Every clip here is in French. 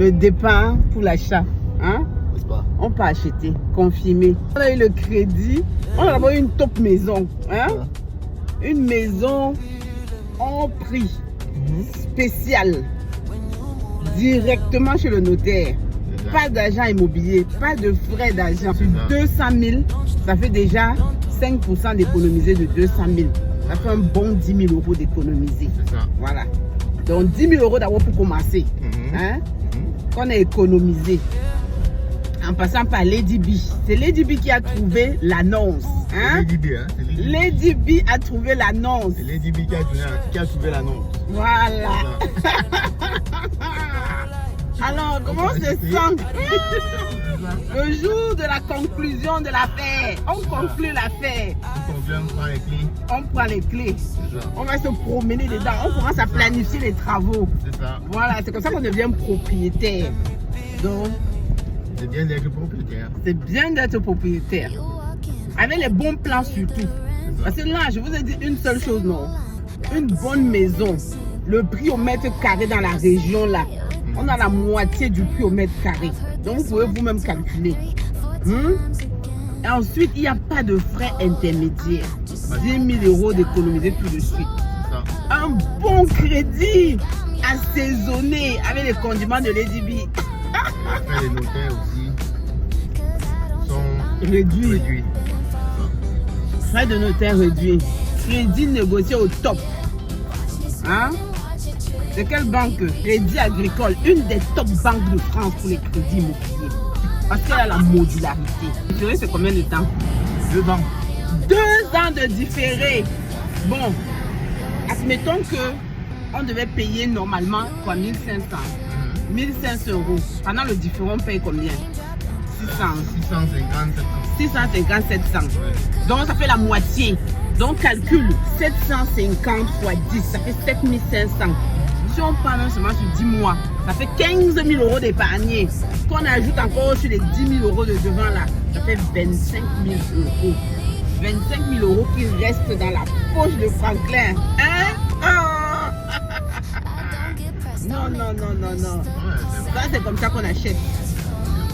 le départ pour l'achat. Hein? N'est-ce pas? On peut acheter, confirmer. On a eu le crédit, on a d'abord eu une top maison. Hein? Une maison en prix spécial, directement chez le notaire. Pas d'agent immobilier, pas de frais d'agent. Sur 200 000, ça fait déjà 5% d'économiser de 200 000. Ça fait un bon 10 000 euros d'économiser. Voilà. Donc 10 000 euros d'abord pour commencer. Hein? Qu'on a économisé. En passant par Lady B. C'est Lady B qui a trouvé l'annonce. Hein? Lady B, hein? Lady B a trouvé l'annonce. C'est Lady B qui a trouvé l'annonce. Voilà. Alors, comment se sent le jour de la conclusion de l'affaire? On conclut l'affaire. On prend les clés. On prend les clés. On va se promener dedans. On commence à planifier les travaux. C'est ça. Voilà, c'est comme ça qu'on devient propriétaire. Donc, c'est bien d'être propriétaire. C'est bien d'être propriétaire. Avec les bons plans surtout. Parce que là, je vous ai dit une seule chose, non? Une bonne maison, le prix au mètre carré dans la région là, on a la moitié du prix au mètre carré. Donc vous pouvez vous-même calculer. Et ensuite, il n'y a pas de frais intermédiaires. 10 000 euros d'économiser tout de suite. Un bon crédit assaisonné avec les condiments de Lady B. Les notaires aussi sont réduits. Frais de notaire réduits. Crédit négocié au top. Hein? C'est quelle banque? Crédit Agricole, une des top banques de France pour les crédits immobiliers. Parce qu'elle a la modularité. Différé, c'est combien de temps? 2 ans. 2 ans de différé. Bon, admettons que on devait payer normalement 3500. 1500 euros. Pendant le différé, on paye combien? 650, 700. Donc ça fait la moitié. Donc calcule 750 fois 10, ça fait 7500. Si on prend même seulement sur 10 mois, ça fait 15 000 euros d'épargnés. Qu'on ajoute encore sur les 10 000 euros de devant là, ça fait 25 000 euros. 25 000 euros qui restent dans la poche de Franklin. Hein? Oh! Non, non, non, non, non. Ça, c'est comme ça qu'on achète.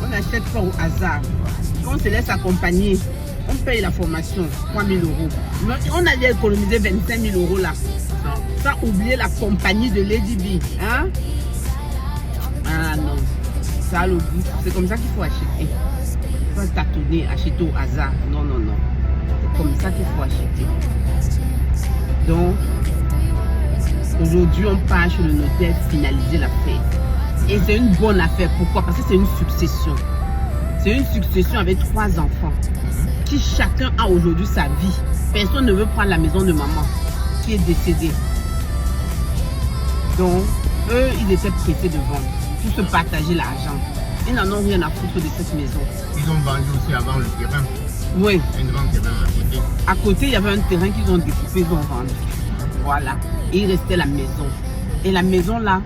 On n'achète pas au hasard. On se laisse accompagner. On paye la formation, 3 000 euros. Mais on allait économiser 25 000 euros là. Sans oublier la compagnie de Lady B. Hein? Ah non. Ça a le goût. C'est comme ça qu'il faut acheter. Pas tâtonner, acheter au hasard. Non, non, non. C'est comme ça qu'il faut acheter. Donc, aujourd'hui, on part chez le notaire finaliser l'affaire. Et c'est une bonne affaire. Pourquoi? Parce que c'est une succession. C'est une succession avec 3 enfants. Qui chacun a aujourd'hui sa vie. Personne ne veut prendre la maison de maman qui est décédée. Donc, eux, ils étaient pressés de vendre pour se partager l'argent. Ils n'en ont rien à foutre de cette maison. Ils ont vendu aussi avant le terrain. Oui. Une grande terrain à côté. À côté, il y avait un terrain qu'ils ont découpé, ils ont vendu. Voilà. Et il restait la maison. Et la maison là,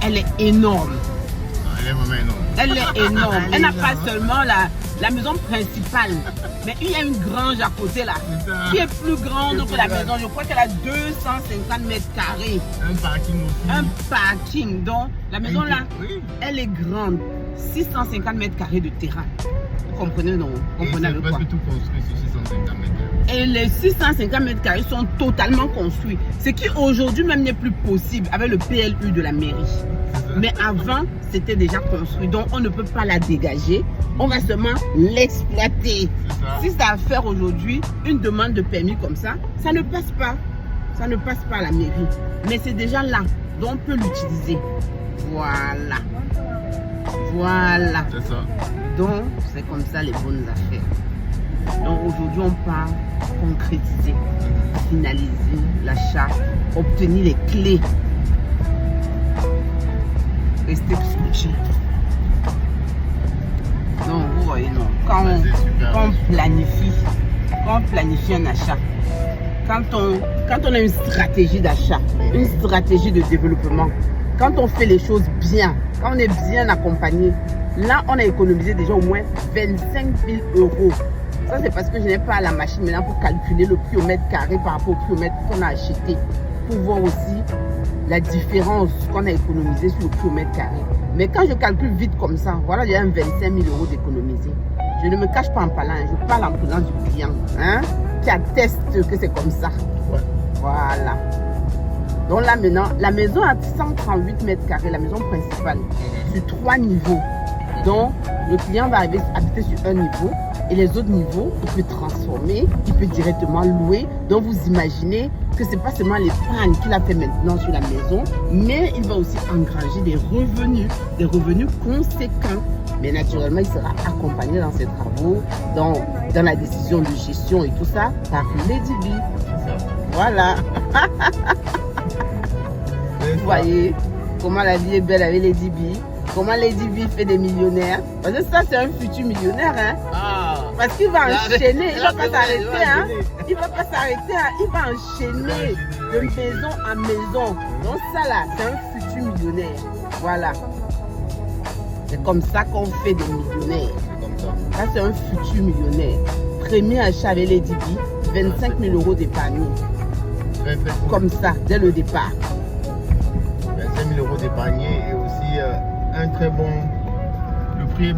elle est énorme. Elle est vraiment énorme. Elle est énorme. Elle n'a pas seulement la maison principale, mais il y a une grange à côté là, qui est plus grande que la maison. Je crois qu'elle a 250 mètres carrés. Un parking aussi. Un parking. Donc, la maison là, elle est grande. 650 mètres carrés de terrain. Vous comprenez, non? Vous comprenez avec quoi? Parce que tout construit sur 650 mètres carrés. Et les 650 mètres carrés sont totalement construits. Ce qui aujourd'hui même n'est plus possible avec le PLU de la mairie. Mais avant, c'était déjà construit. Donc, on ne peut pas la dégager. On va seulement l'exploiter. Si c'est à faire aujourd'hui, une demande de permis comme ça, ça ne passe pas. Ça ne passe pas à la mairie. Mais c'est déjà là. Donc, on peut l'utiliser. Voilà. Voilà. C'est ça. Donc, c'est comme ça les bonnes affaires. Donc, aujourd'hui, on part concrétiser, finaliser l'achat, obtenir les clés. Rester scotché. Non, vous voyez, non. Quand on planifie un achat, quand on a une stratégie d'achat, une stratégie de développement, quand on fait les choses bien, quand on est bien accompagné, là, on a économisé déjà au moins 25 000 euros. Ça, c'est parce que je n'ai pas la machine maintenant pour calculer le prix au mètre carré par rapport au prix au mètre qu'on a acheté. Pour voir aussi la différence qu'on a économisé sur le kilomètre carré. Mais quand je calcule vite comme ça, voilà, j'ai un 25 000 € d'économiser. Je ne me cache pas en parlant, je parle en présence du client, hein, qui atteste que c'est comme ça. Ouais. Voilà. Donc là maintenant, la maison a 138 mètres carrés, la maison principale, sur 3 niveaux. Donc le client va habiter sur un niveau et les autres niveaux, il peut transformer, il peut directement louer. Donc vous imaginez que ce n'est pas seulement l'épargne qu'il a fait maintenant sur la maison, mais il va aussi engranger des revenus conséquents. Mais naturellement, il sera accompagné dans ses travaux, dans la décision de gestion et tout ça, par Lady B. Voilà. Vous voyez comment la vie est belle avec Lady B. Comment Lady B fait des millionnaires. Parce que ça, c'est un futur millionnaire. Hein? Ah. Parce qu'il va enchaîner. Il ne va pas s'arrêter. Hein? Il ne va pas s'arrêter. Hein? Il va enchaîner de maison en maison. Donc ça, là, c'est un futur millionnaire. Voilà. C'est comme ça qu'on fait des millionnaires. Ça, c'est un futur millionnaire. Premier achat avec Lady B, 25 000 € d'épargne. Très, très cool. Comme ça, dès le départ. 25 000 € d'épargnés et aussi un très bon. Le prix est